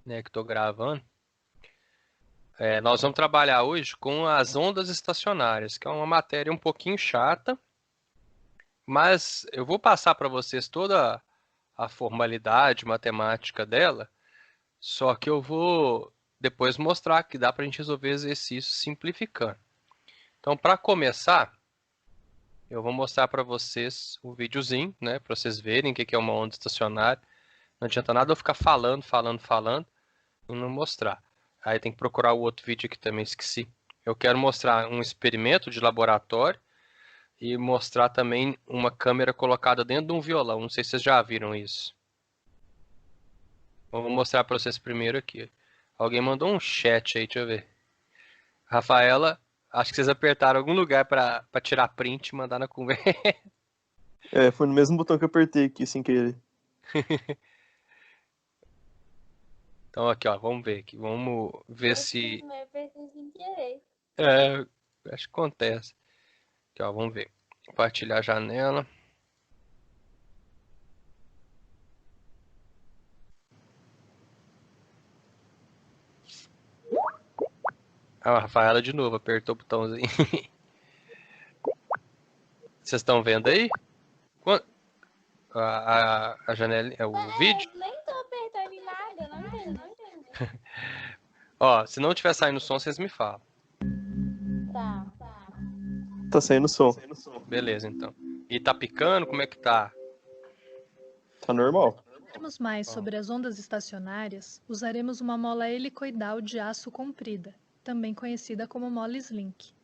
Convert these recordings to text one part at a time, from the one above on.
né, que estou gravando. Nós vamos trabalhar hoje com as ondas estacionárias, que é uma matéria um pouquinho chata, mas eu vou passar para vocês toda a formalidade matemática dela, só que eu vou depois mostrar que dá para a gente resolver exercício simplificando. Então, para começar, eu vou mostrar para vocês o videozinho, né, para vocês verem o que é uma onda estacionária. Não adianta nada eu ficar falando e não mostrar. Aí tem que procurar o outro vídeo aqui também, esqueci. Eu quero mostrar um experimento de laboratório e mostrar também uma câmera colocada dentro de um violão. Não sei se vocês já viram isso. Vou mostrar para vocês primeiro aqui. Alguém mandou um chat aí, deixa eu ver. Rafaela, acho que vocês apertaram algum lugar para tirar print e mandar na conversa. Foi no mesmo botão que eu apertei aqui, sem querer. Então aqui, ó, vamos ver aqui. Vamos ver se... Eu apertei sem querer. Acho que acontece. Aqui, ó, vamos ver. Compartilhar a janela. Ah, a Rafaela de novo apertou o botãozinho. Vocês estão vendo aí? A janela, o vídeo? Nem tô apertando em nada, não entendi. Ó, se não tiver saindo som, vocês me falam. Tá. Tá saindo som. Beleza, então. E tá picando? Como é que tá? Tá normal. Para sabermos mais sobre as ondas estacionárias, usaremos uma mola helicoidal de aço comprida, também conhecida como mola Slink.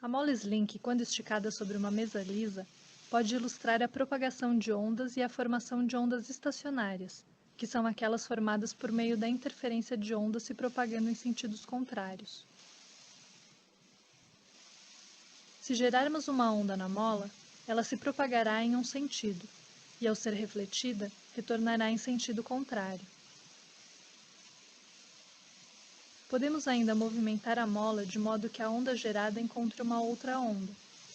A mola Slink, quando esticada sobre uma mesa lisa, pode ilustrar a propagação de ondas e a formação de ondas estacionárias, que são aquelas formadas por meio da interferência de ondas se propagando em sentidos contrários. Se gerarmos uma onda na mola, ela se propagará em um sentido, e ao ser refletida, retornará em sentido contrário. Podemos ainda movimentar a mola de modo que a onda gerada encontre uma outra onda,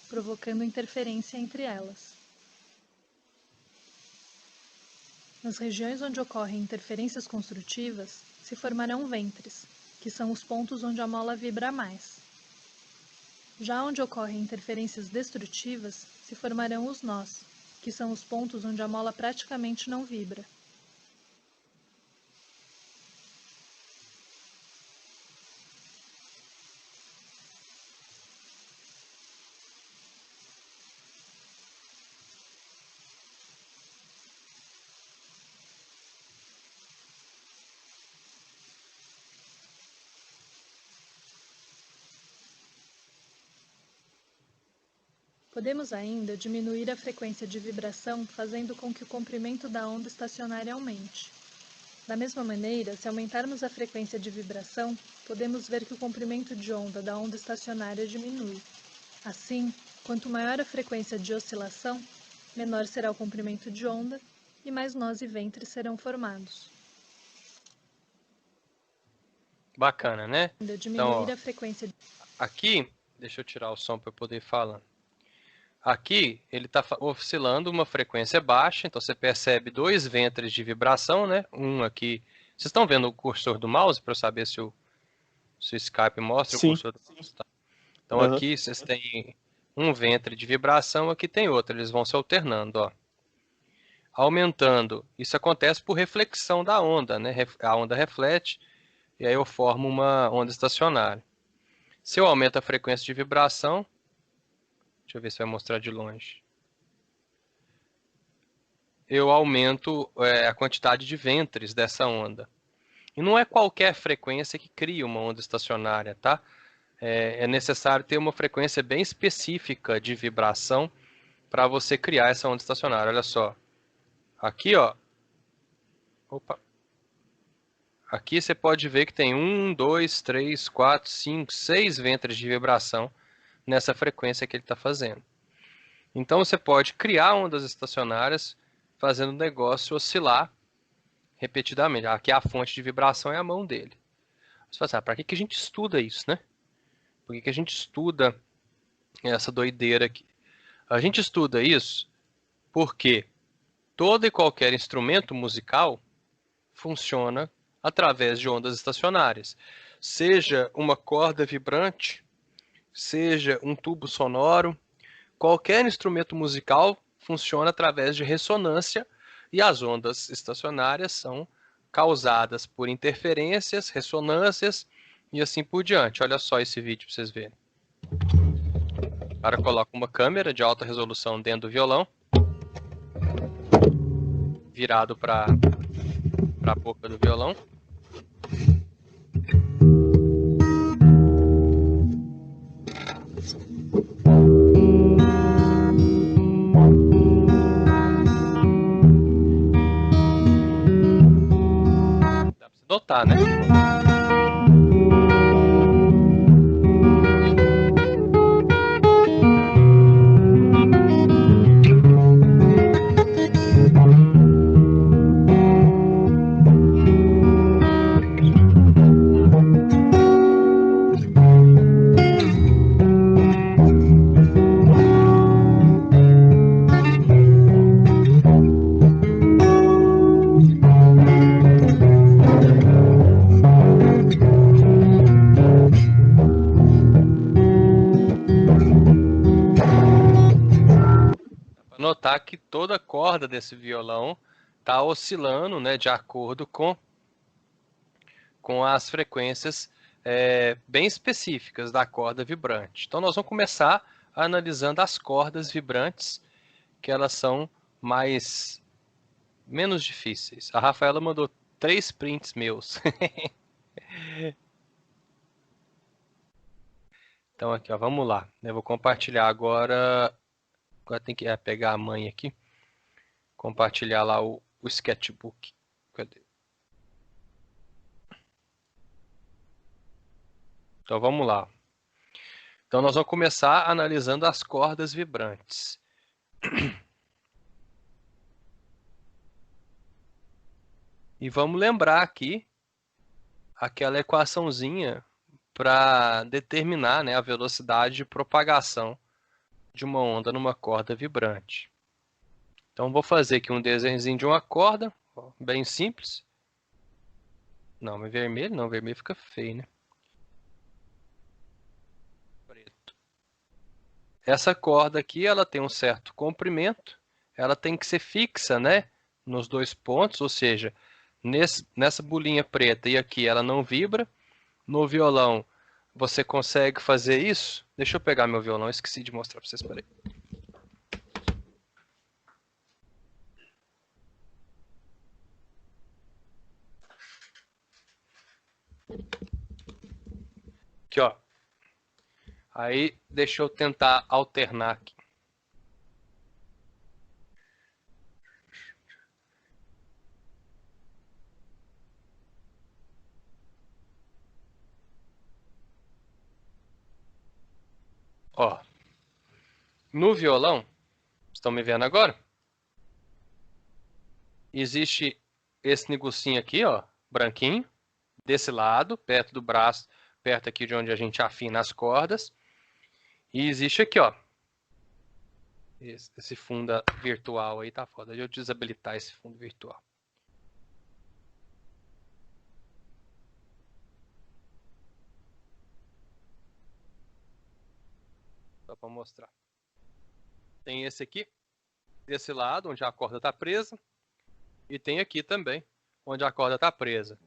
provocando interferência entre elas. Nas regiões onde ocorrem interferências construtivas, se formarão ventres, que são os pontos onde a mola vibra mais. Já onde ocorrem interferências destrutivas, se formarão os nós, que são os pontos onde a mola praticamente não vibra. Podemos ainda diminuir a frequência de vibração fazendo com que o comprimento da onda estacionária aumente. Da mesma maneira, se aumentarmos a frequência de vibração, podemos ver que o comprimento de onda da onda estacionária diminui. Assim, quanto maior a frequência de oscilação, menor será o comprimento de onda e mais nós e ventres serão formados. Bacana, né? Diminuir Então, ó, a frequência. aqui, deixa eu tirar o som para eu poder ir falando. Aqui, ele está oscilando uma frequência baixa, então você percebe dois ventres de vibração, né? Um aqui. Vocês estão vendo o cursor do mouse para eu saber se o Skype mostra o Sim. cursor do mouse? Tá. Então aqui vocês têm um ventre de vibração, aqui tem outro, eles vão se alternando, ó. Aumentando, isso acontece por reflexão da onda, né? A onda reflete e aí eu formo uma onda estacionária. Se eu aumento a frequência de vibração, deixa eu ver se vai mostrar de longe. Eu aumento a quantidade de ventres dessa onda. E não é qualquer frequência que cria uma onda estacionária, tá? É necessário ter uma frequência bem específica de vibração para você criar essa onda estacionária. Olha só. Aqui, ó. Opa. Aqui você pode ver que tem 1, 2, 3, 4, 5, 6 ventres de vibração nessa frequência que ele está fazendo. Então você pode criar ondas estacionárias fazendo o negócio oscilar repetidamente. Aqui a fonte de vibração é a mão dele. Você fala assim, para que a gente estuda isso, né? Por que a gente estuda essa doideira aqui? A gente estuda isso porque todo e qualquer instrumento musical funciona através de ondas estacionárias. Seja uma corda vibrante, seja um tubo sonoro, qualquer instrumento musical funciona através de ressonância e as ondas estacionárias são causadas por interferências, ressonâncias e assim por diante. Olha só esse vídeo para vocês verem. O cara coloca uma câmera de alta resolução dentro do violão, virado para a boca do violão. Dá para você notar, né? Notar que toda a corda desse violão está oscilando, né, de acordo com as frequências bem específicas da corda vibrante. Então nós vamos começar analisando as cordas vibrantes, que elas são menos difíceis. A Rafaela mandou 3 prints meus. Então aqui, ó, vamos lá. Eu vou compartilhar agora. Agora tem que pegar a mãe aqui, compartilhar lá o sketchbook. Cadê? Então vamos lá. Então nós vamos começar analisando as cordas vibrantes. E vamos lembrar aqui aquela equaçãozinha para determinar, né, a velocidade de propagação de uma onda numa corda vibrante. Então vou fazer aqui um desenhozinho de uma corda, ó, bem simples. Não, mas vermelho não, vermelho fica feio, né? Preto. Essa corda aqui, ela tem um certo comprimento, ela tem que ser fixa, né, nos 2 pontos, ou seja, nessa bolinha preta e aqui ela não vibra. No violão você consegue fazer isso? Deixa eu pegar meu violão, esqueci de mostrar para vocês, peraí. Aqui, ó. Aí, deixa eu tentar alternar aqui. Ó, no violão, estão me vendo agora? Existe esse negocinho aqui, ó, branquinho, desse lado, perto do braço, perto aqui de onde a gente afina as cordas. E existe aqui, ó, esse fundo virtual aí tá foda. Deixa eu desabilitar esse fundo virtual. Só para mostrar. Tem esse aqui, desse lado, onde a corda está presa. E tem aqui também, onde a corda está presa.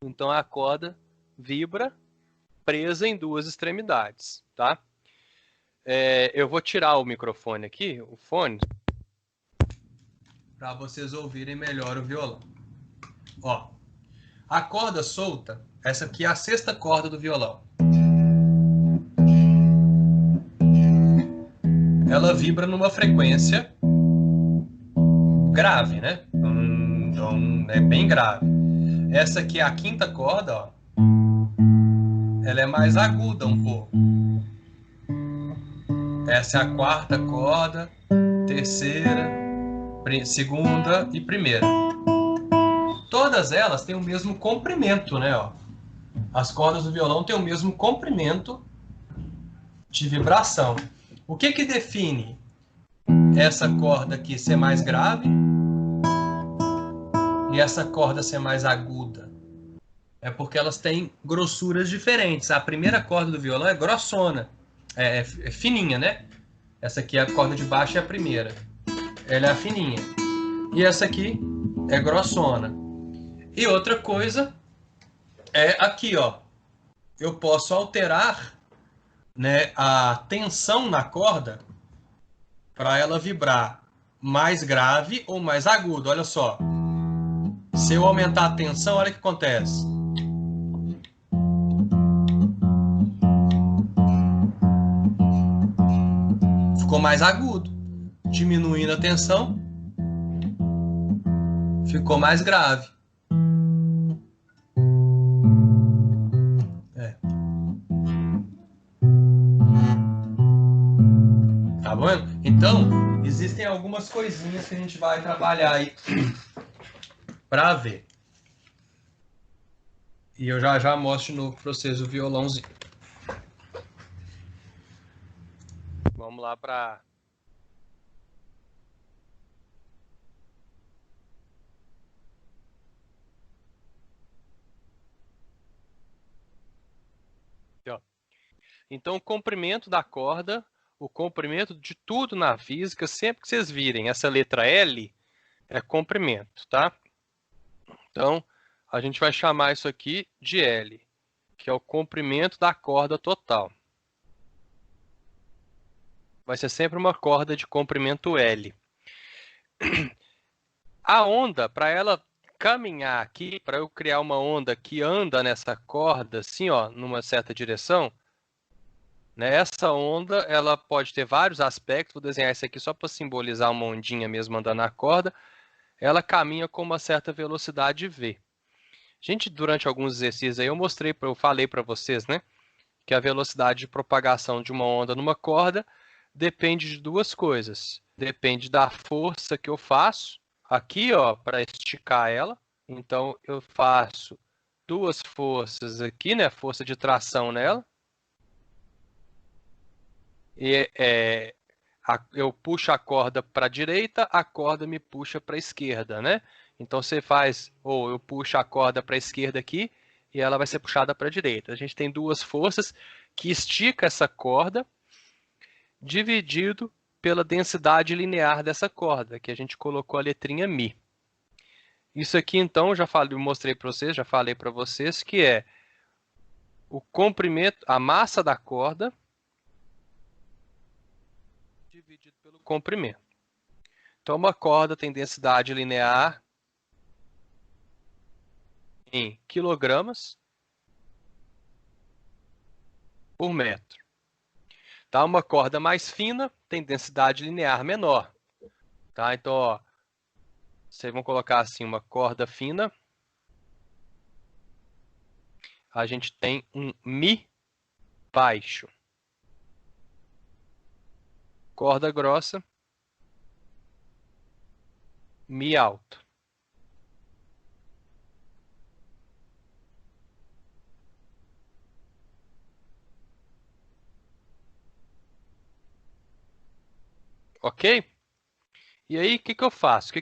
Então a corda vibra presa em 2 extremidades, tá? Eu vou tirar o microfone aqui, o fone, para vocês ouvirem melhor o violão. Ó, a corda solta, essa aqui é a 6ª corda do violão. Ela vibra numa frequência grave, né? Então, é bem grave. Essa aqui é a 5ª corda, ó. Ela é mais aguda um pouco. Essa é a 4ª corda, 3ª, 2ª e 1ª. Todas elas têm o mesmo comprimento, né? Ó. As cordas do violão têm o mesmo comprimento de vibração. O que que define essa corda aqui ser mais grave essa corda ser mais aguda? É porque elas têm grossuras diferentes. A primeira corda do violão é grossona, é fininha, né? Essa aqui é a corda de baixo, é a primeira. Ela é a fininha. E essa aqui é grossona. E outra coisa é aqui, ó. Eu posso alterar, né, a tensão na corda para ela vibrar mais grave ou mais agudo. Olha só. Se eu aumentar a tensão, olha o que acontece. Ficou mais agudo. Diminuindo a tensão, ficou mais grave. Tá vendo? Então, existem algumas coisinhas que a gente vai trabalhar aí para ver. E eu já mostro de novo para vocês o violãozinho. Vamos lá para... Então, o comprimento da corda, o comprimento de tudo na física, sempre que vocês virem essa letra L, é comprimento, tá? Então, a gente vai chamar isso aqui de L, que é o comprimento da corda total. Vai ser sempre uma corda de comprimento L. A onda, para ela caminhar aqui, para eu criar uma onda que anda nessa corda, assim, ó, numa certa direção, né, essa onda, ela pode ter vários aspectos. Vou desenhar isso aqui só para simbolizar uma ondinha mesmo andando na corda. Ela caminha com uma certa velocidade v. Gente, durante alguns exercícios aí eu falei para vocês, né, que a velocidade de propagação de uma onda numa corda depende de duas coisas. Depende da força que eu faço aqui, ó, para esticar ela. Então eu faço duas forças aqui, né, força de tração nela. E eu puxo a corda para a direita, a corda me puxa para a esquerda, né? Então você faz, ou eu puxo a corda para a esquerda aqui e ela vai ser puxada para a direita. A gente tem duas forças que estica essa corda dividido pela densidade linear dessa corda, que a gente colocou a letrinha Mi. Isso aqui então já mostrei para vocês, já falei para vocês que é o comprimento, a massa da corda dividido pelo comprimento. Então, uma corda tem densidade linear em quilogramas por metro. Tá? Uma corda mais fina tem densidade linear menor. Tá? Então, ó, vocês vão colocar assim uma corda fina. A gente tem um Mi baixo. Corda grossa, Mi alto. Ok? E aí, o que eu faço?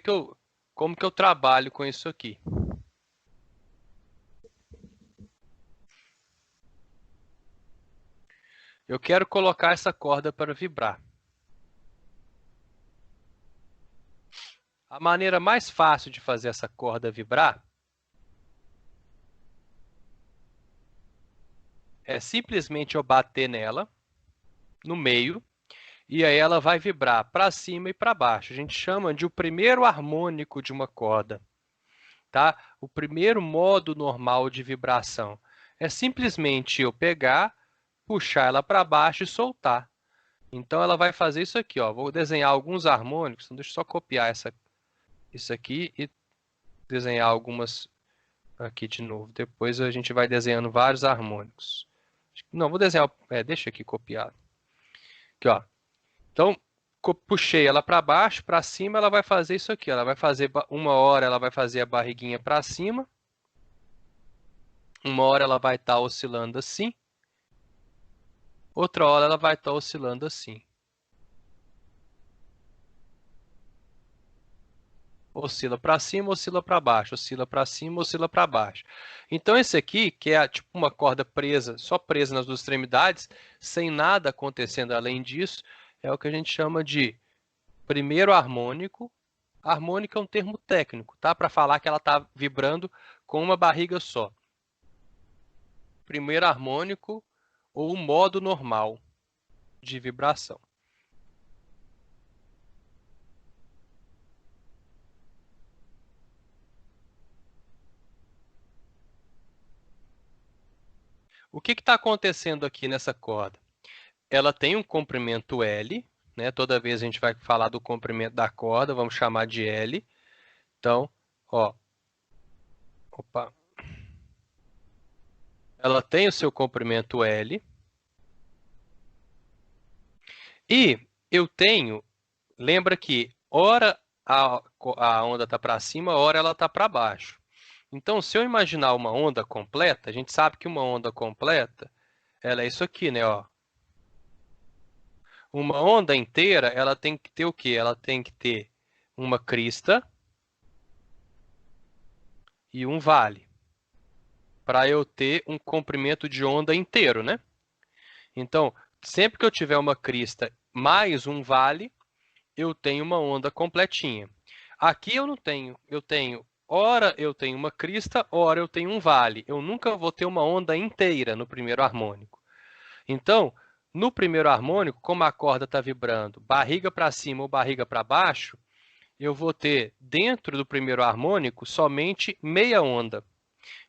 Como que eu trabalho com isso aqui? Eu quero colocar essa corda para vibrar. A maneira mais fácil de fazer essa corda vibrar é simplesmente eu bater nela, no meio, e aí ela vai vibrar para cima e para baixo. A gente chama de o primeiro harmônico de uma corda, tá? O primeiro modo normal de vibração. É simplesmente eu pegar, puxar ela para baixo e soltar. Então ela vai fazer isso aqui, ó. Vou desenhar alguns harmônicos, então deixa eu só copiar isso aqui e desenhar algumas aqui de novo. Depois a gente vai desenhando vários harmônicos. Não, vou desenhar, deixa aqui copiado. Aqui, ó. Então, puxei ela para baixo, para cima, ela vai fazer isso aqui. Ela vai fazer, uma hora ela vai fazer a barriguinha para cima. Uma hora ela vai estar oscilando assim. Outra hora ela vai estar oscilando assim. Oscila para cima, oscila para baixo, oscila para cima, oscila para baixo. Então esse aqui, que é tipo uma corda presa, só presa nas duas extremidades, sem nada acontecendo além disso, é o que a gente chama de primeiro harmônico. Harmônico é um termo técnico, tá? Para falar que ela está vibrando com uma barriga só. Primeiro harmônico ou o modo normal de vibração. O que está acontecendo aqui nessa corda? Ela tem um comprimento L, né? Toda vez a gente vai falar do comprimento da corda, vamos chamar de L. Então, ó, opa. Ela tem o seu comprimento L. E eu tenho, lembra que ora a onda está para cima, ora ela está para baixo. Então, se eu imaginar uma onda completa, a gente sabe que uma onda completa, ela é isso aqui, né? Ó. Uma onda inteira, ela tem que ter o quê? Ela tem que ter uma crista e um vale, para eu ter um comprimento de onda inteiro, né? Então, sempre que eu tiver uma crista mais um vale, eu tenho uma onda completinha. Aqui eu não tenho, ora eu tenho uma crista, ora eu tenho um vale. Eu nunca vou ter uma onda inteira no primeiro harmônico. Então, no primeiro harmônico, como a corda está vibrando barriga para cima ou barriga para baixo, eu vou ter dentro do primeiro harmônico somente meia onda.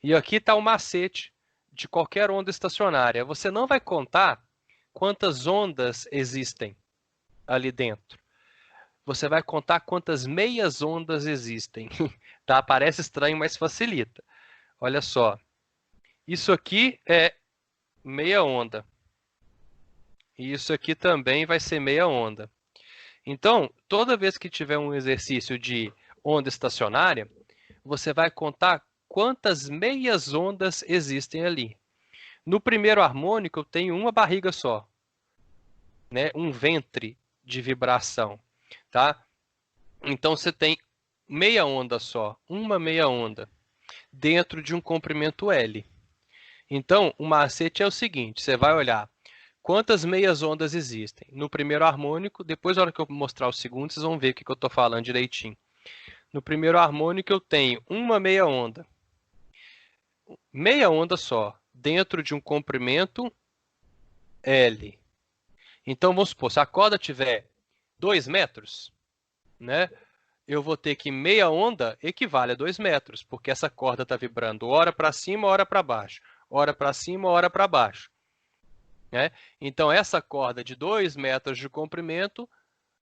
E aqui está o macete de qualquer onda estacionária. Você não vai contar quantas ondas existem ali dentro. Você vai contar quantas meias ondas existem. Tá? Parece estranho, mas facilita. Olha só. Isso aqui é meia onda. E isso aqui também vai ser meia onda. Então, toda vez que tiver um exercício de onda estacionária, você vai contar quantas meias ondas existem ali. No primeiro harmônico, eu tenho uma barriga só, né? Um ventre de vibração. Tá? Então, você tem meia onda só, uma meia onda, dentro de um comprimento L. Então, o macete é o seguinte, você vai olhar quantas meias ondas existem no primeiro harmônico, depois na hora que eu mostrar o segundo, vocês vão ver o que eu estou falando direitinho. No primeiro harmônico eu tenho uma meia onda só, dentro de um comprimento L. Então, vamos supor, se a corda tiver 2 metros, né, eu vou ter que meia onda equivale a 2 metros, porque essa corda está vibrando hora para cima, hora para baixo. Hora para cima, hora para baixo. Né? Então, essa corda de 2 metros de comprimento,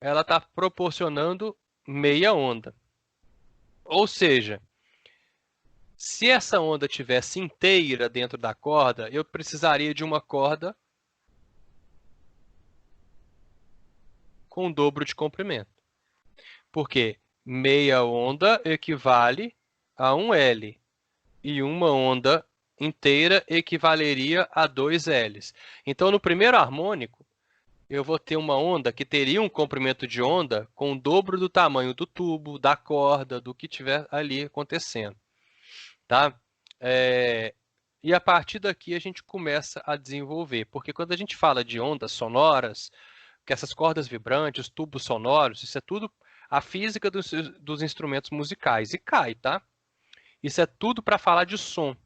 ela está proporcionando meia onda. Ou seja, se essa onda tivesse inteira dentro da corda, eu precisaria de uma corda com o dobro de comprimento. Porque meia onda equivale a 1 L. E uma onda inteira equivaleria a 2 L's. Então, no primeiro harmônico, eu vou ter uma onda que teria um comprimento de onda com o dobro do tamanho do tubo, da corda, do que tiver ali acontecendo. Tá? E a partir daqui a gente começa a desenvolver, porque quando a gente fala de ondas sonoras, que essas cordas vibrantes, tubos sonoros, isso é tudo a física dos instrumentos musicais, e cai, tá? Isso é tudo para falar de som.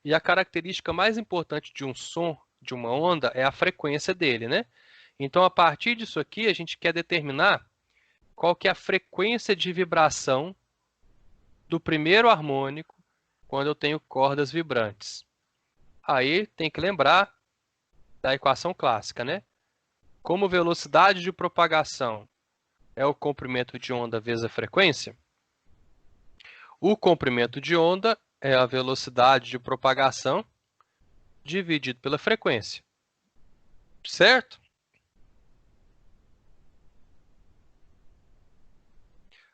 E a característica mais importante de um som, de uma onda, é a frequência dele, né? Então, a partir disso aqui, a gente quer determinar qual que é a frequência de vibração do primeiro harmônico quando eu tenho cordas vibrantes. Aí tem que lembrar da equação clássica, né? Como velocidade de propagação é o comprimento de onda vezes a frequência, o comprimento de onda é a velocidade de propagação dividido pela frequência. Certo?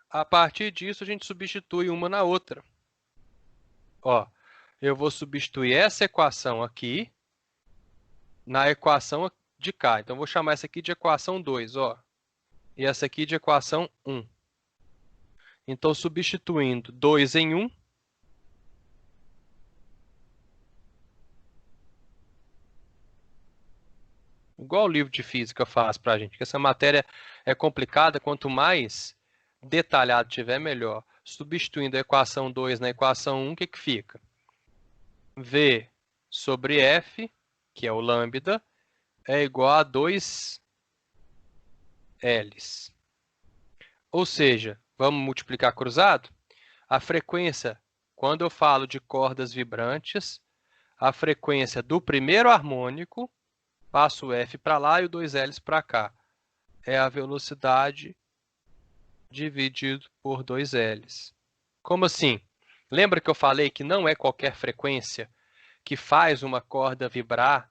A partir disso, a gente substitui uma na outra. Ó, eu vou substituir essa equação aqui na equação de cá. Então, eu vou chamar essa aqui de equação 2, ó. E essa aqui de equação 1. Então, substituindo 2 em 1, igual o livro de física faz para a gente, que essa matéria é complicada, quanto mais detalhado tiver, melhor. Substituindo a equação 2 na equação 1, o que fica? V sobre F, que é o lambda, é igual a 2 L's. Ou seja, vamos multiplicar cruzado? A frequência, quando eu falo de cordas vibrantes, a frequência do primeiro harmônico, passo o F para lá e o 2 L's para cá, é a velocidade dividido por 2 L's. Como assim? Lembra que eu falei que não é qualquer frequência que faz uma corda vibrar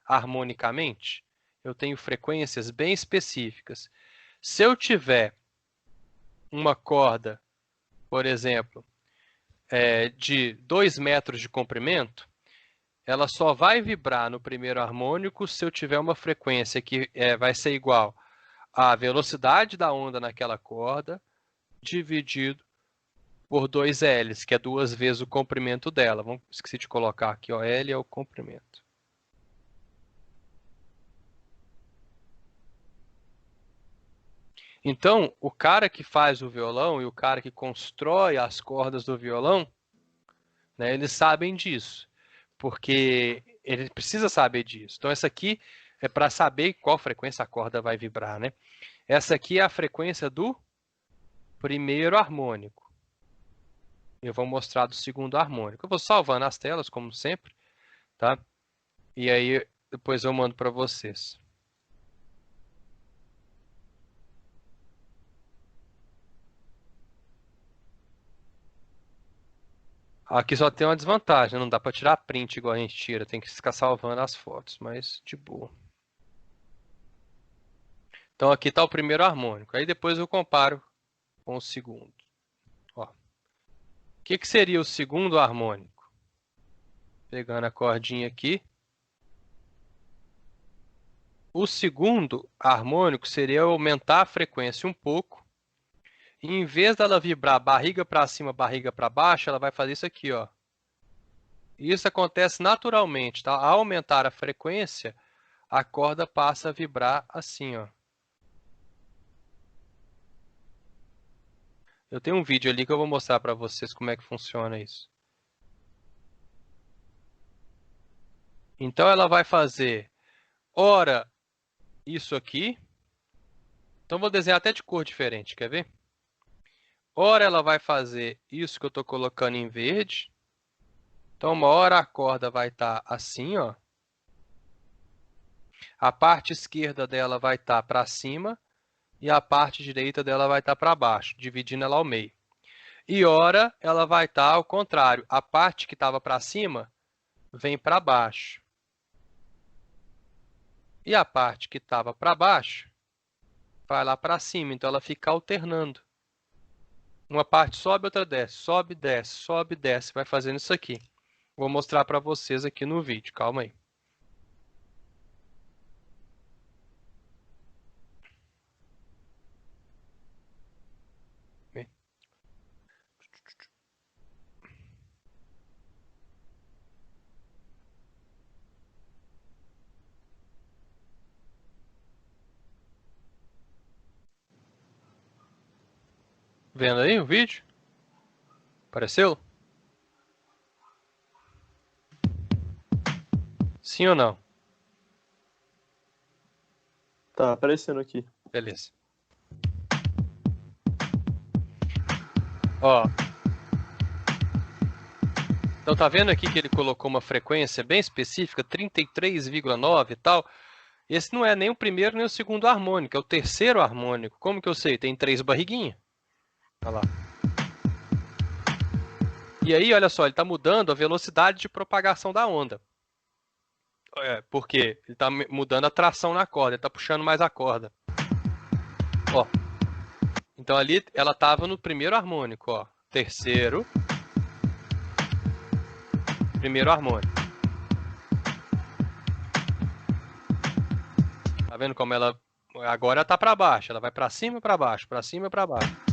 harmonicamente? Eu tenho frequências bem específicas. Se eu tiver uma corda, por exemplo, de 2 metros de comprimento, ela só vai vibrar no primeiro harmônico se eu tiver uma frequência que vai ser igual à velocidade da onda naquela corda, dividido por 2 L's, que é 2 vezes o comprimento dela. Esqueci de colocar aqui, ó, L é o comprimento. Então, o cara que faz o violão e o cara que constrói as cordas do violão, né, eles sabem disso, porque ele precisa saber disso. Então, essa aqui é para saber qual frequência a corda vai vibrar, né? Essa aqui é a frequência do primeiro harmônico. Eu vou mostrar do segundo harmônico. Eu vou salvando as telas, como sempre, tá? E aí, depois eu mando para vocês. Aqui só tem uma desvantagem, não dá para tirar print igual a gente tira, tem que ficar salvando as fotos, mas de boa. Então aqui está o primeiro harmônico, aí depois eu comparo com o segundo. Ó. O que seria o segundo harmônico? Pegando a cordinha aqui. O segundo harmônico seria aumentar a frequência um pouco. E em vez dela vibrar barriga para cima, barriga para baixo, ela vai fazer isso aqui, ó. Isso acontece naturalmente, tá? Ao aumentar a frequência, a corda passa a vibrar assim, ó. Eu tenho um vídeo ali que eu vou mostrar para vocês como é que funciona isso. Então ela vai fazer, ora, isso aqui. Então vou desenhar até de cor diferente, quer ver? Ora ela vai fazer isso que eu estou colocando em verde. Então uma hora a corda vai estar assim, ó. A parte esquerda dela vai estar para cima e a parte direita dela vai estar para baixo, dividindo ela ao meio. E ora ela vai estar ao contrário. A parte que estava para cima vem para baixo. E a parte que estava para baixo vai lá para cima. Então ela fica alternando. Uma parte sobe, outra desce, sobe, desce, sobe, desce. Vai fazendo isso aqui. Vou mostrar para vocês aqui no vídeo. Calma aí. Vendo aí o vídeo? Apareceu? Sim ou não? Tá aparecendo aqui. Beleza. Ó. Então tá vendo aqui que ele colocou uma frequência bem específica, 33,9 e tal. Esse não é nem o primeiro nem o segundo harmônico, é o terceiro harmônico. Como que eu sei? Tem 3 barriguinhas. Olha lá. E aí, olha só, ele está mudando a velocidade de propagação da onda. Por quê? Ele está mudando a tração na corda, ele está puxando mais a corda. Ó. Então ali ela estava no primeiro harmônico, ó. Terceiro. Primeiro harmônico. Tá vendo como ela agora está para baixo, ela vai para cima e para baixo, para cima e para baixo.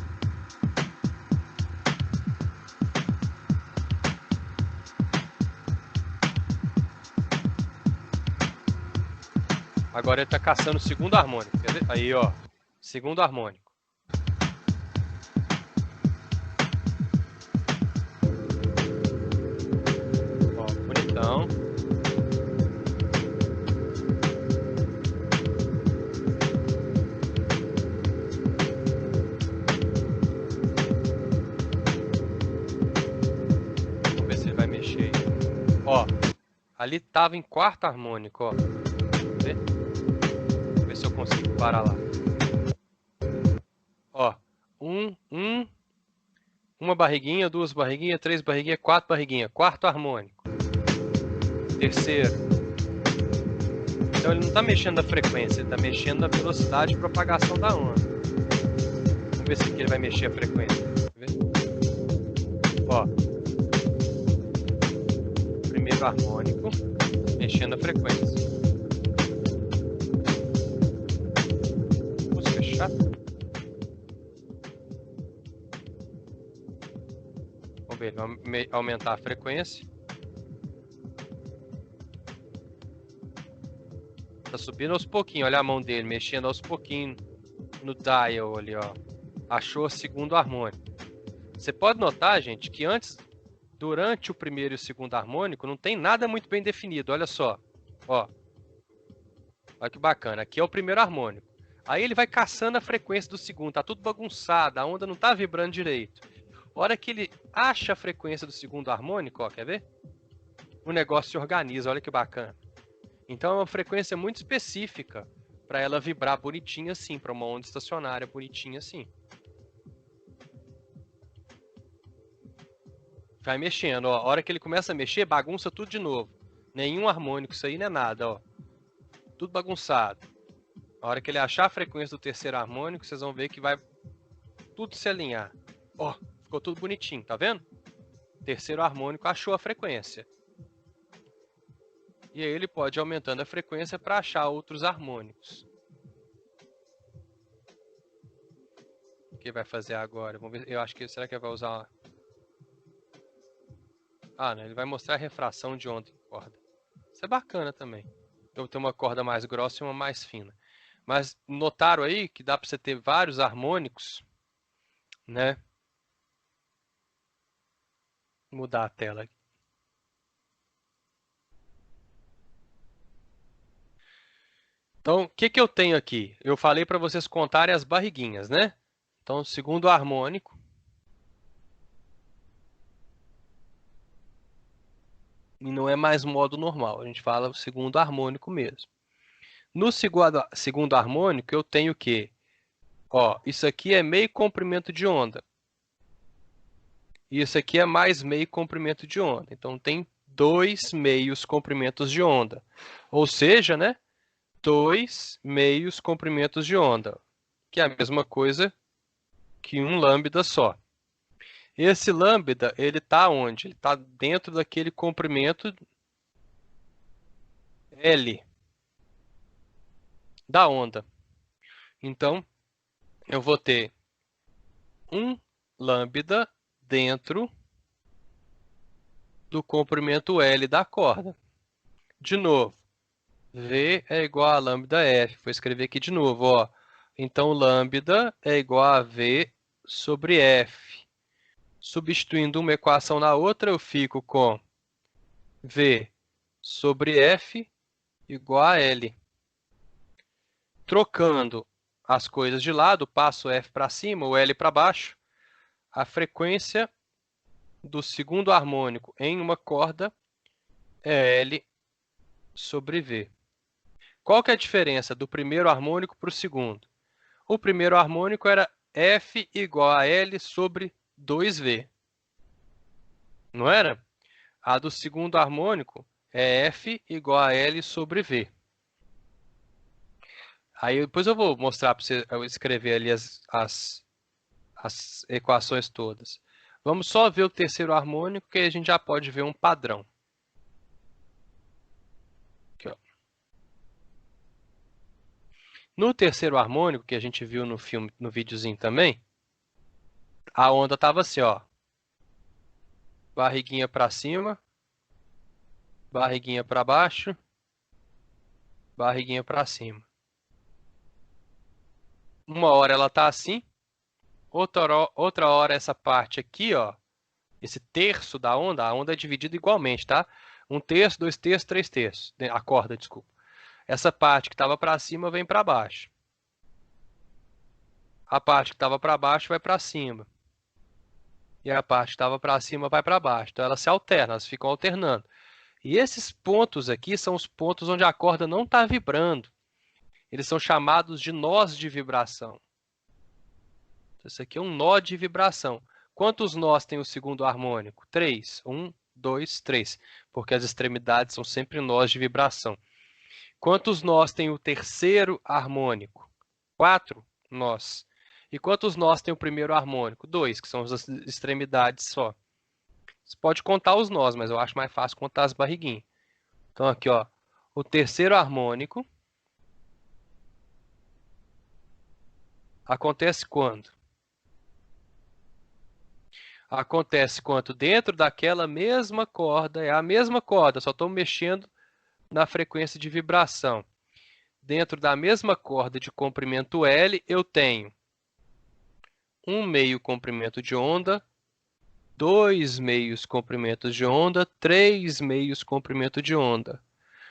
Agora ele está caçando o segundo harmônico. Quer ver? Aí, ó. Segundo harmônico. Ó, bonitão. Vamos ver se ele vai mexer aí. Ó, ali tava em quarto harmônico, ó. Vê? Vou ver se eu consigo parar lá. Ó, uma barriguinha, duas barriguinhas, três barriguinhas, quatro barriguinhas. Quarto harmônico. Terceiro. Então ele não está mexendo na frequência, ele está mexendo na velocidade de propagação da onda. Vamos ver se aqui ele vai mexer a frequência. Quer ver? Ó. Primeiro harmônico, mexendo a frequência. Música chata. Vamos ver, vamos aumentar a frequência. Tá subindo aos pouquinhos, olha a mão dele, mexendo aos pouquinhos no dial ali, ó. Achou o segundo harmônico. Você pode notar, gente, que durante o primeiro e o segundo harmônico, não tem nada muito bem definido, olha só. Ó. Olha que bacana, aqui é o primeiro harmônico. Aí ele vai caçando a frequência do segundo, tá tudo bagunçado, a onda não tá vibrando direito. A hora que ele acha a frequência do segundo harmônico, ó, quer ver? O negócio se organiza, olha que bacana. Então é uma frequência muito específica para ela vibrar bonitinha assim, para uma onda estacionária bonitinha assim. Vai mexendo, ó. A hora que ele começa a mexer, bagunça tudo de novo. Nenhum harmônico, isso aí não é nada, ó. Tudo bagunçado. A hora que ele achar a frequência do terceiro harmônico, vocês vão ver que vai tudo se alinhar. Ó, ficou tudo bonitinho, tá vendo? Terceiro harmônico achou a frequência. E aí ele pode ir aumentando a frequência para achar outros harmônicos. O que vai fazer agora? Vamos ver. Eu acho que será que ele vai usar? Ah, não. Ele vai mostrar a refração de onda em corda. Isso é bacana também. Eu tenho uma corda mais grossa e uma mais fina. Mas notaram aí que dá para você ter vários harmônicos, né? Vou mudar a tela aqui. Então, o que eu tenho aqui? Eu falei para vocês contarem as barriguinhas, né? Então, segundo harmônico. E não é mais modo normal, a gente fala o segundo harmônico mesmo. No segundo harmônico, eu tenho o quê? Ó, isso aqui é meio comprimento de onda. E isso aqui é mais meio comprimento de onda. Então, tem 2 meios comprimentos de onda. Ou seja, né? 2 meios comprimentos de onda, que é a mesma coisa que um lambda só. Esse lambda, ele está onde? Ele está dentro daquele comprimento L da onda. Então, eu vou ter um lambda dentro do comprimento L da corda. De novo, V é igual a lambda F. Vou escrever aqui de novo, ó. Então, lambda é igual a V sobre F. Substituindo uma equação na outra, eu fico com V sobre F igual a L. Trocando as coisas de lado, passo o F para cima, o L para baixo. A frequência do segundo harmônico em uma corda é L sobre V. Qual que é a diferença do primeiro harmônico para o segundo? O primeiro harmônico era F igual a L sobre 2V. Não era? A do segundo harmônico é F igual a L sobre V. Aí depois eu vou mostrar para você eu escrever ali as equações todas. Vamos só ver o terceiro harmônico, que aí a gente já pode ver um padrão. Aqui, ó. No terceiro harmônico, que a gente viu no filme, no videozinho também, a onda estava assim, ó. Barriguinha para cima, barriguinha para baixo, barriguinha para cima. Uma hora ela está assim, outra hora essa parte aqui, ó, esse terço da onda, a onda é dividida igualmente, tá? 1/3, 2/3, 3/3, a corda, desculpa. Essa parte que estava para cima vem para baixo. A parte que estava para baixo vai para cima. E a parte que estava para cima vai para baixo. Então elas se alternam, elas ficam alternando. E esses pontos aqui são os pontos onde a corda não está vibrando. Eles são chamados de nós de vibração. Esse aqui é um nó de vibração. Quantos nós tem o segundo harmônico? 3. 1, 2, 3. Porque as extremidades são sempre nós de vibração. Quantos nós tem o terceiro harmônico? 4 nós. E quantos nós tem o primeiro harmônico? 2, que são as extremidades só. Você pode contar os nós, mas eu acho mais fácil contar as barriguinhas. Então aqui, ó, o terceiro harmônico acontece quando? Acontece quando dentro daquela mesma corda, é a mesma corda, só estou mexendo na frequência de vibração. Dentro da mesma corda de comprimento L, eu tenho 1/2 comprimento de onda, 2 meios comprimentos de onda, 3 meios comprimento de onda.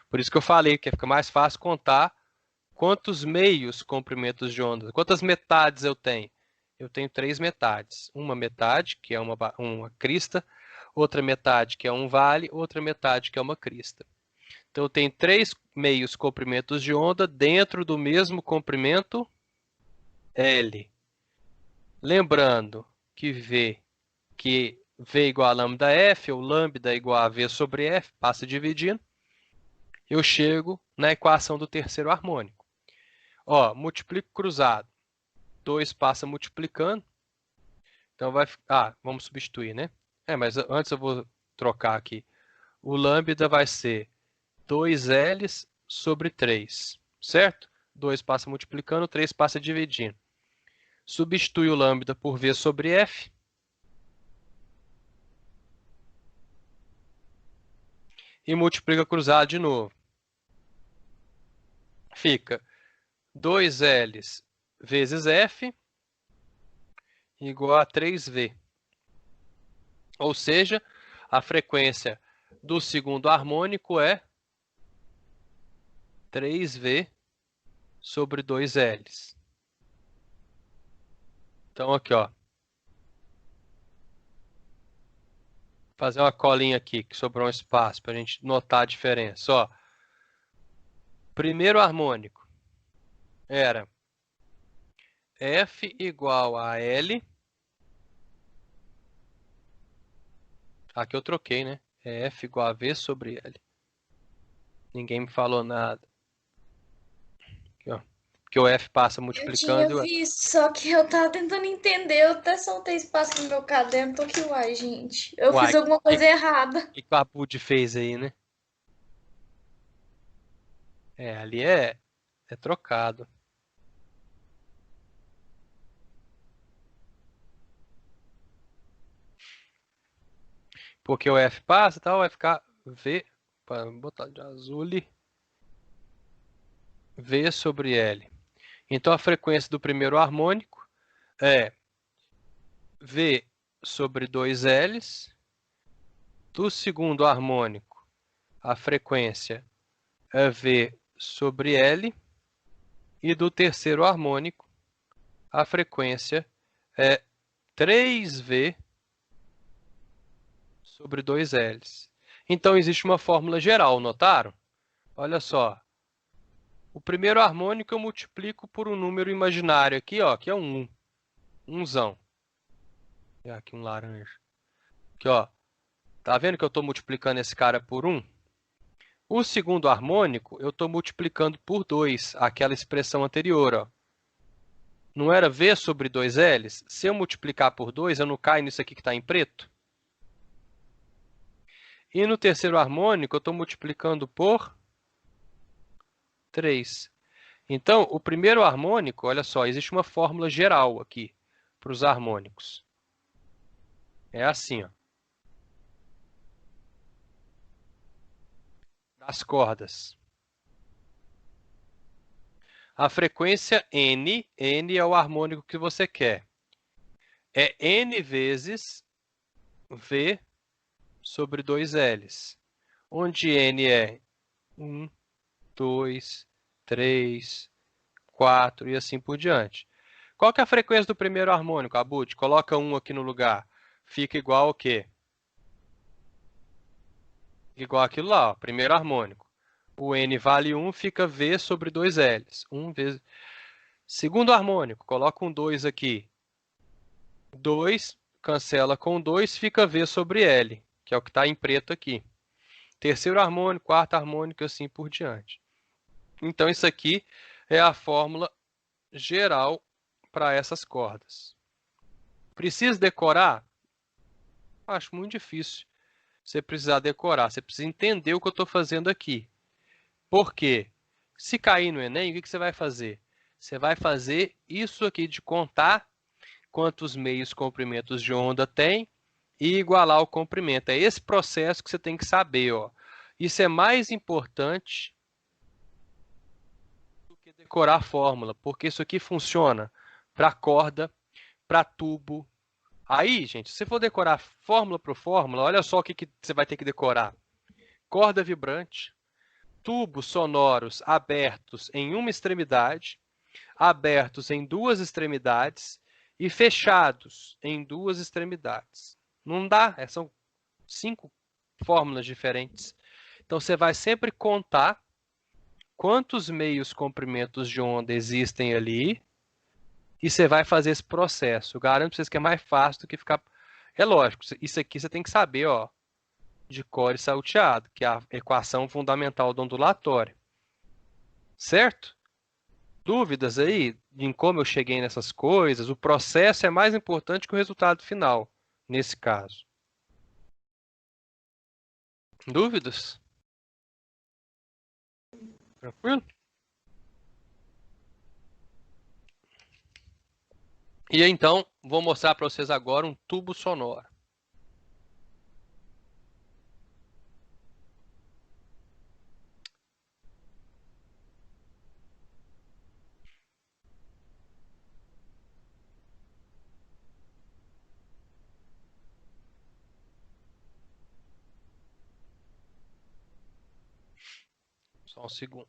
Por isso que eu falei que fica mais fácil contar quantos meios comprimentos de onda, quantas metades eu tenho. Eu tenho 3 metades. Uma metade, que é uma crista, outra metade, que é um vale, outra metade, que é uma crista. Então, eu tenho 3 meios comprimentos de onda dentro do mesmo comprimento L. Lembrando que V igual a lambda F, ou lambda igual a V sobre F, passa dividindo, eu chego na equação do terceiro harmônico. Ó, multiplico cruzado. 2 passa multiplicando. Então vai ficar. Vamos substituir, né? Mas antes eu vou trocar aqui. O lambda vai ser 2L sobre 3, certo? 2 passa multiplicando, 3 passa dividindo. Substitui o lambda por V sobre F. E multiplica cruzado de novo. Fica 2L vezes F igual a 3V. Ou seja, a frequência do segundo harmônico é 3V sobre 2L. Então, aqui, ó. Fazer uma colinha aqui, que sobrou um espaço para a gente notar a diferença. Ó. Primeiro harmônico era F igual a L. Aqui eu troquei, né? É F igual a V sobre L. Ninguém me falou nada. Aqui, ó. Porque o F passa multiplicando. Eu tinha visto, só que eu tava tentando entender. Eu até soltei espaço no meu caderno. Tô aqui, uai, gente. Eu fiz alguma coisa errada. O que o Abud fez aí, né? Ali é trocado. Porque o F passa, tal, vai ficar V, para botar de azul, V sobre L. Então a frequência do primeiro harmônico é V sobre 2Ls. Do segundo harmônico, a frequência é V sobre L. E do terceiro harmônico, a frequência é 3V sobre 2Ls. Então, existe uma fórmula geral, notaram? Olha só. O primeiro harmônico eu multiplico por um número imaginário aqui, ó, que é um 1. Umzão. Aqui um laranja. Aqui, ó. Tá vendo que eu estou multiplicando esse cara por 1? O segundo harmônico, eu estou multiplicando por 2, aquela expressão anterior, ó. Não era V sobre 2Ls? Se eu multiplicar por 2, eu não caio nisso aqui que está em preto? E no terceiro harmônico, eu estou multiplicando por 3. Então, o primeiro harmônico, olha só, existe uma fórmula geral aqui para os harmônicos. É assim, ó. Das cordas. A frequência N, N é o harmônico que você quer. É N vezes V sobre 2Ls. Onde N é 1, 2, 3, 4 e assim por diante. Qual que é a frequência do primeiro harmônico, Abud? Coloca 1 aqui no lugar. Fica igual ao quê? Igual aquilo lá, ó, primeiro harmônico. O N vale 1, fica V sobre 2Ls. 1 vezes... Segundo harmônico, coloca um 2 aqui. 2 cancela com 2, fica V sobre L, que é o que está em preto aqui. Terceiro harmônico, quarto harmônico, assim por diante. Então, isso aqui é a fórmula geral para essas cordas. Precisa decorar? Acho muito difícil você precisar decorar. Você precisa entender o que eu estou fazendo aqui. Por quê? Se cair no Enem, o que você vai fazer? Você vai fazer isso aqui de contar quantos meios comprimentos de onda tem e igualar o comprimento. É esse processo que você tem que saber, ó. Isso é mais importante do que decorar a fórmula, porque isso aqui funciona para corda, para tubo. Aí, gente, se você for decorar fórmula por fórmula, olha só o que você vai ter que decorar. Corda vibrante, tubos sonoros abertos em uma extremidade, abertos em duas extremidades e fechados em duas extremidades. Não dá, são 5 fórmulas diferentes. Então, você vai sempre contar quantos meios comprimentos de onda existem ali e você vai fazer esse processo. Eu garanto para vocês que é mais fácil do que ficar... É lógico, isso aqui você tem que saber, ó, de cor e salteado, que é a equação fundamental do ondulatório. Certo? Dúvidas aí em como eu cheguei nessas coisas? O processo é mais importante que o resultado final, nesse caso. Dúvidas? Tranquilo? E então, vou mostrar para vocês agora um tubo sonoro. Só um segundo.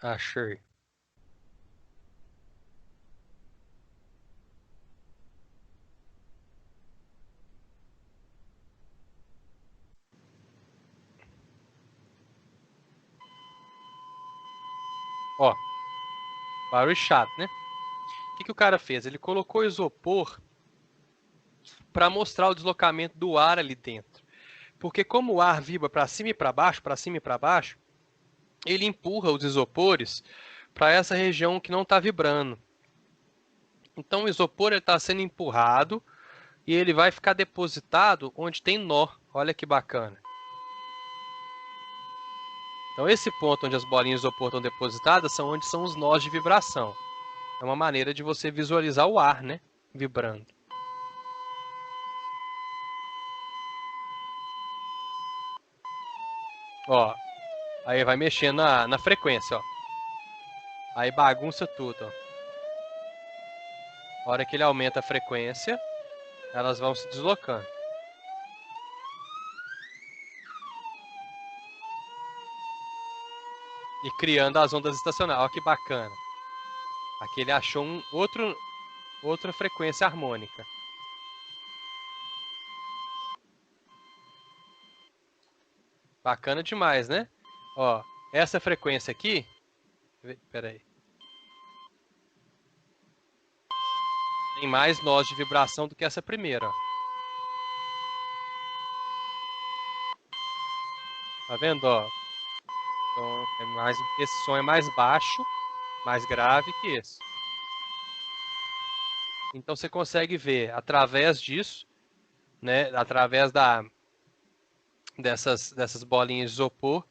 Achei. Ó, barulho chato, né? O que o cara fez? Ele colocou isopor para mostrar o deslocamento do ar ali dentro. Porque como o ar vibra para cima e para baixo, para cima e para baixo, ele empurra os isopores para essa região que não está vibrando. Então o isopor está sendo empurrado e ele vai ficar depositado onde tem nó. Olha que bacana. Então esse ponto onde as bolinhas de isopor estão depositadas são onde são os nós de vibração. É uma maneira de você visualizar o ar, né, vibrando. Ó, aí vai mexendo na frequência, ó. Aí bagunça tudo, ó. A hora que ele aumenta a frequência, elas vão se deslocando. E criando as ondas estacionárias. Olha que bacana. Aqui ele achou outra frequência harmônica. Bacana demais, né? Ó, essa frequência aqui... Espera aí. Tem mais nós de vibração do que essa primeira, ó. Tá vendo, ó? Então, esse som é mais baixo, mais grave que esse. Então você consegue ver através disso, né, através dessas bolinhas de isopor,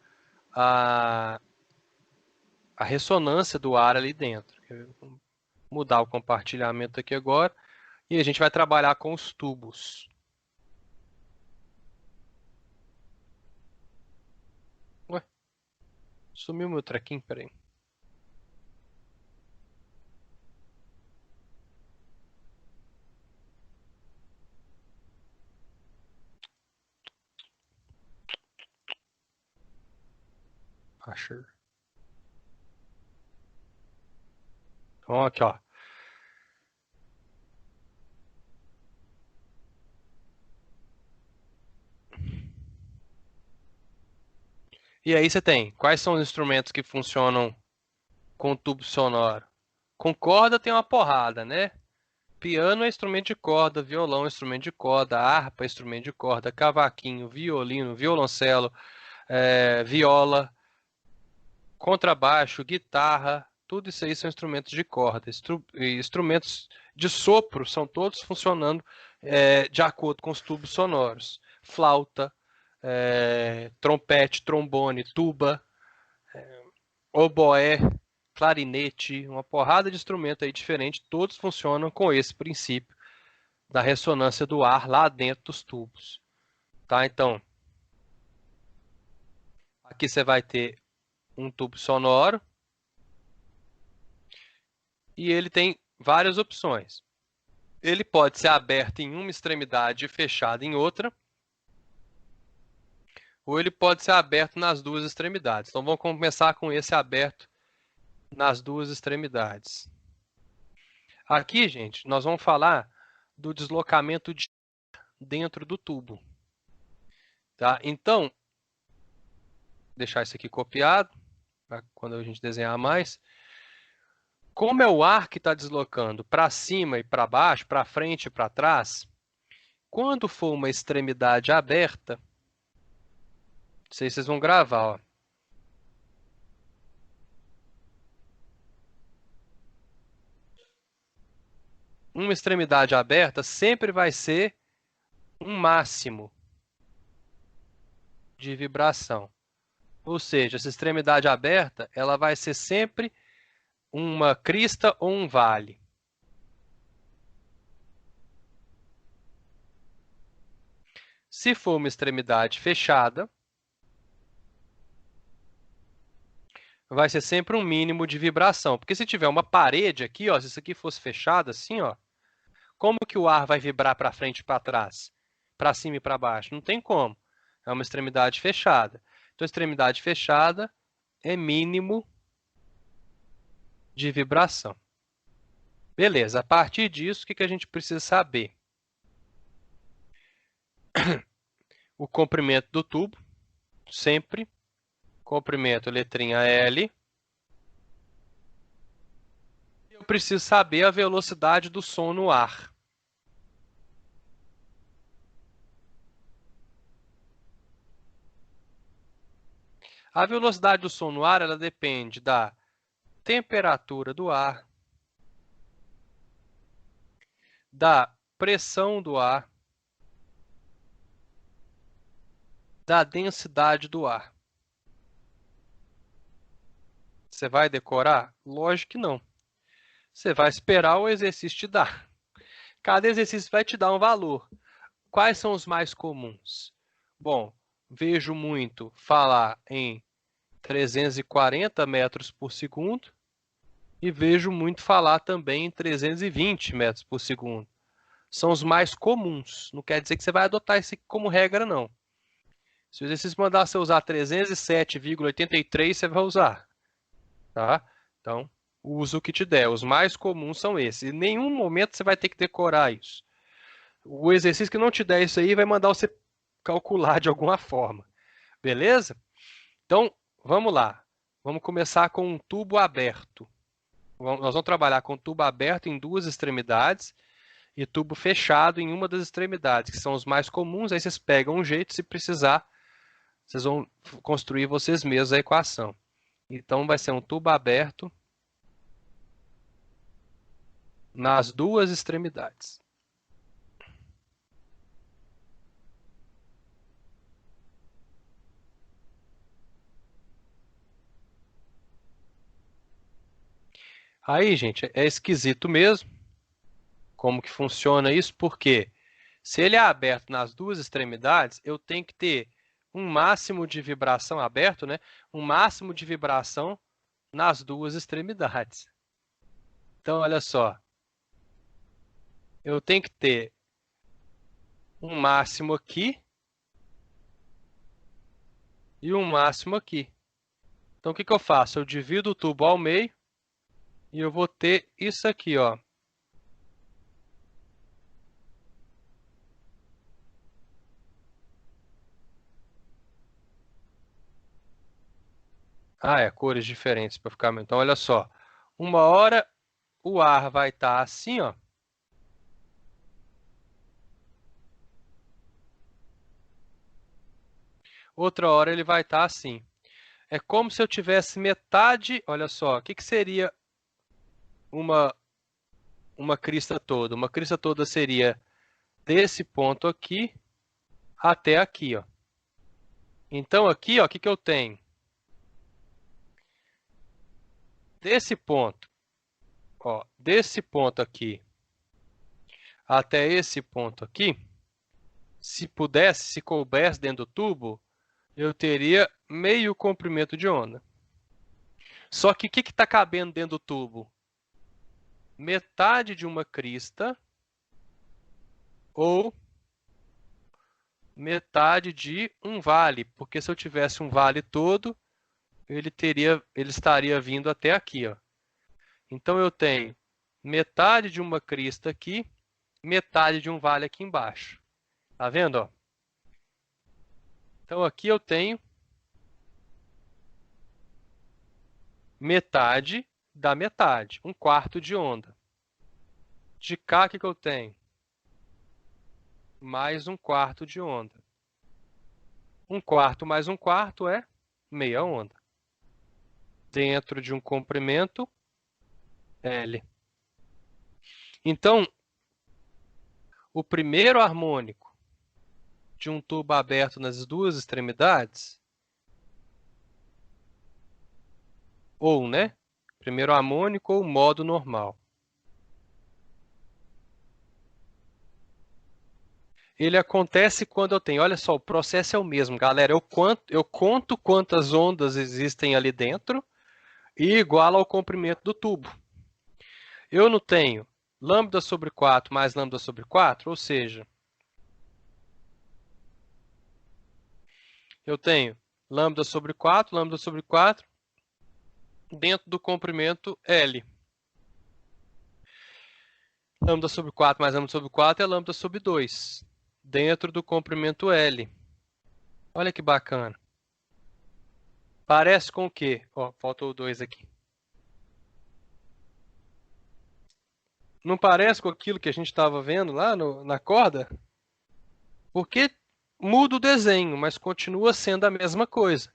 a ressonância do ar ali dentro. Vou mudar o compartilhamento aqui agora e a gente vai trabalhar com os tubos. Sumiu meu trequinho, peraí. Achei. Então, aqui, ó. E aí você tem, quais são os instrumentos que funcionam com tubo sonoro? Com corda tem uma porrada, né? Piano é instrumento de corda, violão é instrumento de corda, harpa é instrumento de corda, cavaquinho, violino, violoncelo, viola, contrabaixo, guitarra, tudo isso aí são instrumentos de corda. Instrumentos de sopro são todos funcionando de acordo com os tubos sonoros. Flauta, trompete, trombone, tuba, oboé, clarinete, uma porrada de instrumento aí diferente, todos funcionam com esse princípio da ressonância do ar lá dentro dos tubos. Tá? Então, aqui você vai ter um tubo sonoro e ele tem várias opções. Ele pode ser aberto em uma extremidade e fechado em outra, ou ele pode ser aberto nas duas extremidades. Então, vamos começar com esse aberto nas duas extremidades. Aqui, gente, nós vamos falar do deslocamento dentro do tubo. Tá? Então, deixar isso aqui copiado, para quando a gente desenhar mais. Como é o ar que está deslocando para cima e para baixo, para frente e para trás, quando for uma extremidade aberta, não sei se vocês vão gravar, ó. Uma extremidade aberta sempre vai ser um máximo de vibração. Ou seja, essa extremidade aberta, ela vai ser sempre uma crista ou um vale. Se for uma extremidade fechada, vai ser sempre um mínimo de vibração. Porque se tiver uma parede aqui, ó, se isso aqui fosse fechado assim, ó, como que o ar vai vibrar para frente e para trás? Para cima e para baixo? Não tem como. É uma extremidade fechada. Então, extremidade fechada é mínimo de vibração. Beleza, a partir disso, o que a gente precisa saber? O comprimento do tubo, sempre. Comprimento, letrinha L. Eu preciso saber a velocidade do som no ar. A velocidade do som no ar, ela depende da temperatura do ar, da pressão do ar, da densidade do ar. Você vai decorar? Lógico que não. Você vai esperar o exercício te dar. Cada exercício vai te dar um valor. Quais são os mais comuns? Bom, vejo muito falar em 340 metros por segundo e vejo muito falar também em 320 metros por segundo. São os mais comuns. Não quer dizer que você vai adotar isso como regra, não. Se o exercício mandar você usar 307,83, você vai usar. Tá? Então, usa o que te der. Os mais comuns são esses. Em nenhum momento você vai ter que decorar isso. O exercício que não te der isso aí vai mandar você calcular de alguma forma. Beleza? Então, vamos lá. Vamos começar com um tubo aberto. Nós vamos trabalhar com tubo aberto em duas extremidades e tubo fechado em uma das extremidades, que são os mais comuns. Aí vocês pegam um jeito, se precisar, vocês vão construir vocês mesmos a equação. Então, vai ser um tubo aberto nas duas extremidades. Aí, gente, é esquisito mesmo como que funciona isso, porque se ele é aberto nas duas extremidades, eu tenho que ter um máximo de vibração aberto, né? Um máximo de vibração nas duas extremidades. Então, olha só. Eu tenho que ter um máximo aqui e um máximo aqui. Então, o que eu faço? Eu divido o tubo ao meio e eu vou ter isso aqui, ó. Ah, é, cores diferentes para ficar. Então, olha só. Uma hora o ar vai estar assim, ó. Outra hora ele vai estar assim. É como se eu tivesse metade. Olha só, o que seria uma crista toda? Uma crista toda seria desse ponto aqui até aqui, ó. Então, aqui, ó, o que eu tenho? Desse ponto, ó, desse ponto aqui até esse ponto aqui, se pudesse, se coubesse dentro do tubo, eu teria meio comprimento de onda. Só que o que está cabendo dentro do tubo? Metade de uma crista ou metade de um vale, porque se eu tivesse um vale todo, ele estaria vindo até aqui, ó. Então eu tenho metade de uma crista aqui, metade de um vale aqui embaixo. Tá vendo, ó? Então aqui eu tenho metade da metade, um quarto de onda. De cá, o que eu tenho? Mais um quarto de onda. Um quarto mais um quarto é meia onda. Dentro de um comprimento L. Então, o primeiro harmônico de um tubo aberto nas duas extremidades, ou, né? Primeiro harmônico ou modo normal. Ele acontece quando eu tenho, olha só, o processo é o mesmo, galera. Eu conto quantas ondas existem ali dentro e igualo ao comprimento do tubo. Eu não tenho lambda sobre 4 mais lambda sobre 4, ou seja, eu tenho lambda sobre 4 dentro do comprimento L. Lambda sobre 4 mais lambda sobre 4 é lambda sobre 2, dentro do comprimento L. Olha que bacana. Parece com o quê? Ó, faltou 2 aqui. Não parece com aquilo que a gente estava vendo lá na corda? Porque muda o desenho, mas continua sendo a mesma coisa.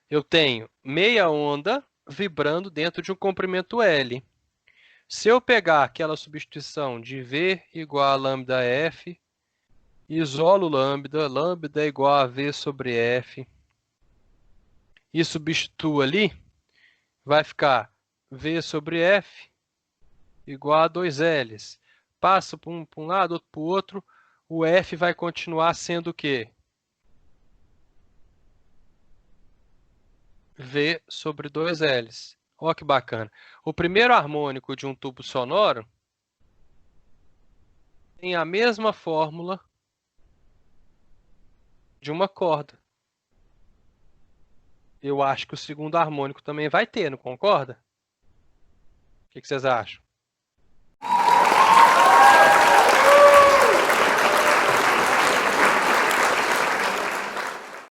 Eu tenho meia onda vibrando dentro de um comprimento L. Se eu pegar aquela substituição de V igual a lambda F, isolo lambda, lambda é igual a V sobre F, e substituo ali, vai ficar V sobre F igual a 2Ls. Passa para um lado, outro para o outro, o F vai continuar sendo o quê? V sobre 2Ls. Olha que bacana. O primeiro harmônico de um tubo sonoro tem a mesma fórmula de uma corda. Eu acho que o segundo harmônico também vai ter, não concorda? O que vocês acham?